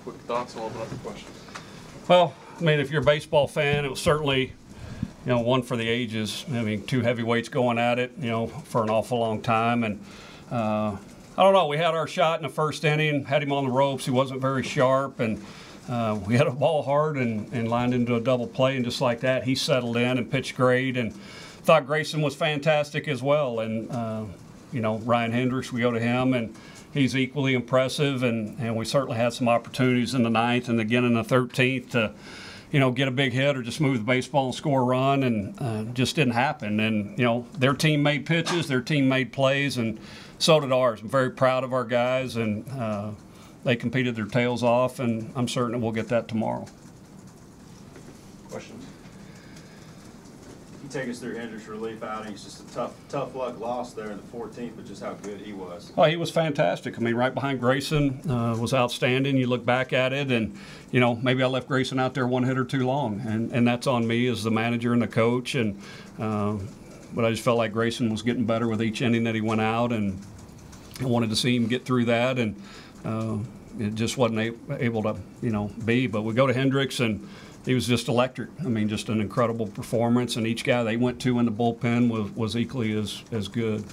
quick thoughts on all the other questions. Well, I mean, if you're a baseball fan, it was certainly, one for the ages. I mean, two heavyweights going at it, for an awful long time. And I don't know, we had our shot in the first inning, had him on the ropes. He wasn't very sharp, and we had a ball hard and lined into a double play. And just like that, he settled in and pitched great. And thought Grayson was fantastic as well. And, Ryan Hendrix, we go to him, and he's equally impressive. And we certainly had some opportunities in the 9th and again in the 13th to, get a big hit or just move the baseball and score a run, and just didn't happen. And, their team made pitches, their team made plays, and so did ours. I'm very proud of our guys, and they competed their tails off, and I'm certain that we'll get that tomorrow. Questions? You take us through Hendrix' relief outing. It's just a tough luck loss there in the 14th, but just how good he was. Well, he was fantastic. I mean, right behind Grayson was outstanding. You look back at it, and maybe I left Grayson out there one hitter too long, and that's on me as the manager and the coach. And but I just felt like Grayson was getting better with each inning that he went out, and I wanted to see him get through that, and it just wasn't able to be. But we go to Hendrix, and he was just electric. I mean, just an incredible performance, and each guy they went to in the bullpen was equally as good.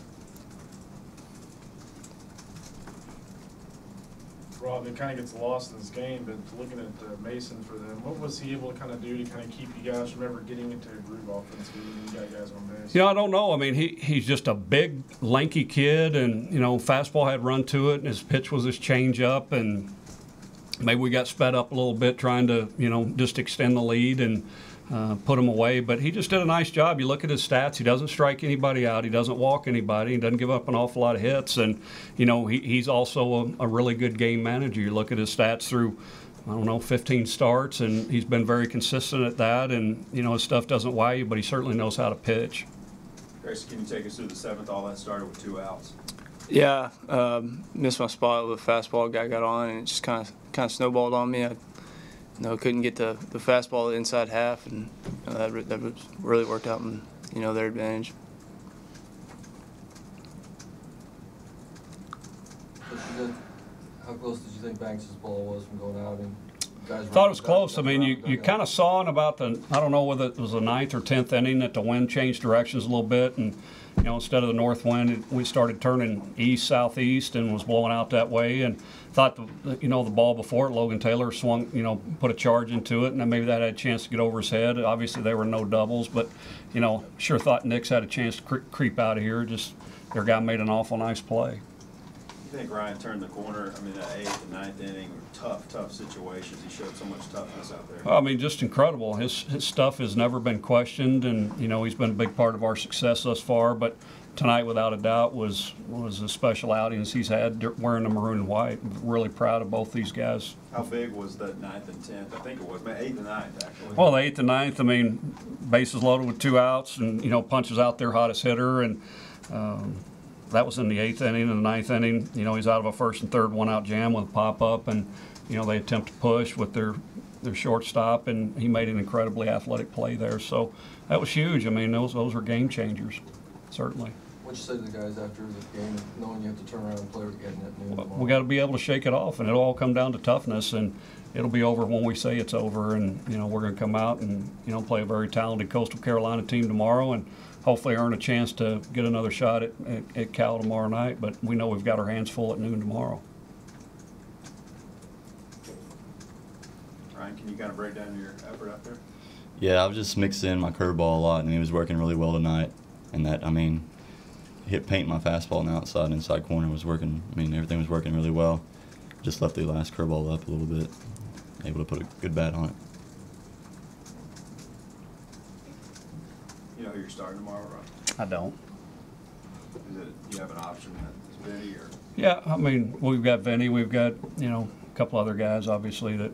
Rob, it kind of gets lost in this game, but looking at Mason for them, what was he able to kind of do to kind of keep you guys from ever getting into a groove offensively when you got guys on base? I don't know. I mean, he's just a big, lanky kid, and, fastball had run to it, and his pitch was his changeup, and maybe we got sped up a little bit trying to, just extend the lead and put him away. But he just did a nice job. You look at his stats. He doesn't strike anybody out. He doesn't walk anybody. He doesn't give up an awful lot of hits. And, he's also a really good game manager. You look at his stats through, 15 starts, and he's been very consistent at that. And, his stuff doesn't wow you, but he certainly knows how to pitch. Grayson, can you take us through the 7th? All that started with 2 outs. Yeah, missed my spot with a fastball. Guy got on, and it just kind of snowballed on me. I couldn't get the fastball inside half, and that really worked out in their advantage. How close did you think Banks' ball was from going out? I thought it was close. I mean, you kind of saw in about I don't know whether it was the 9th or 10th inning that the wind changed directions a little bit, and instead of the north wind, we started turning east, southeast, and was blowing out that way. And thought the ball before it, Logan Taylor swung, put a charge into it, and then maybe that had a chance to get over his head. Obviously, there were no doubles, but sure thought Knicks had a chance to creep out of here. Just their guy made an awful nice play. You think Ryan turned the corner? I mean, that 8th and 9th inning were tough situations. He showed so much toughness out there. Well, I mean, just incredible. His stuff has never been questioned, and he's been a big part of our success thus far. But tonight, without a doubt, was a special outing as he's had wearing the maroon and white. I'm really proud of both these guys. How big was that 9th and 10th? I think it was 8th and 9th actually. Well, the 8th and 9th. I mean, bases loaded with 2 outs, and punches out their hottest hitter, and. That was in the 8th inning. In the 9th inning, he's out of a 1st and 3rd 1-out jam with a pop-up, and, they attempt to push with their shortstop, and he made an incredibly athletic play there. So that was huge. I mean, those were game changers, certainly. What'd you say to the guys after the game, knowing you have to turn around and play again at noon tomorrow? We got to be able to shake it off, and it'll all come down to toughness, and it'll be over when we say it's over. And, we're going to come out and, play a very talented Coastal Carolina team tomorrow, and hopefully earn a chance to get another shot at Cal tomorrow night. But we know we've got our hands full at noon tomorrow. Ryan, can you kind of break down your effort out there? Yeah, I was just mixing in my curveball a lot, and he was working really well tonight. And that, hit paint my fastball on the outside, inside corner was working. Everything was working really well. Just left the last curveball up a little bit. Able to put a good bat on it. You know who you're starting tomorrow, right? I don't. Do you have an option that's Vinny or? Yeah, I mean, we've got Vinny. We've got, a couple other guys, obviously, that,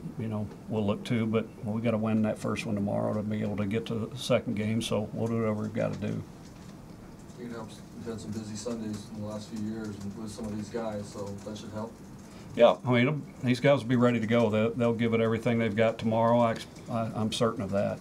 we'll look to. But we've got to win that first one tomorrow to be able to get to the second game. So we'll do whatever we've got to do. You've had some busy Sundays in the last few years with some of these guys, so that should help. Yeah, these guys will be ready to go. They'll give it everything they've got tomorrow. I'm certain of that.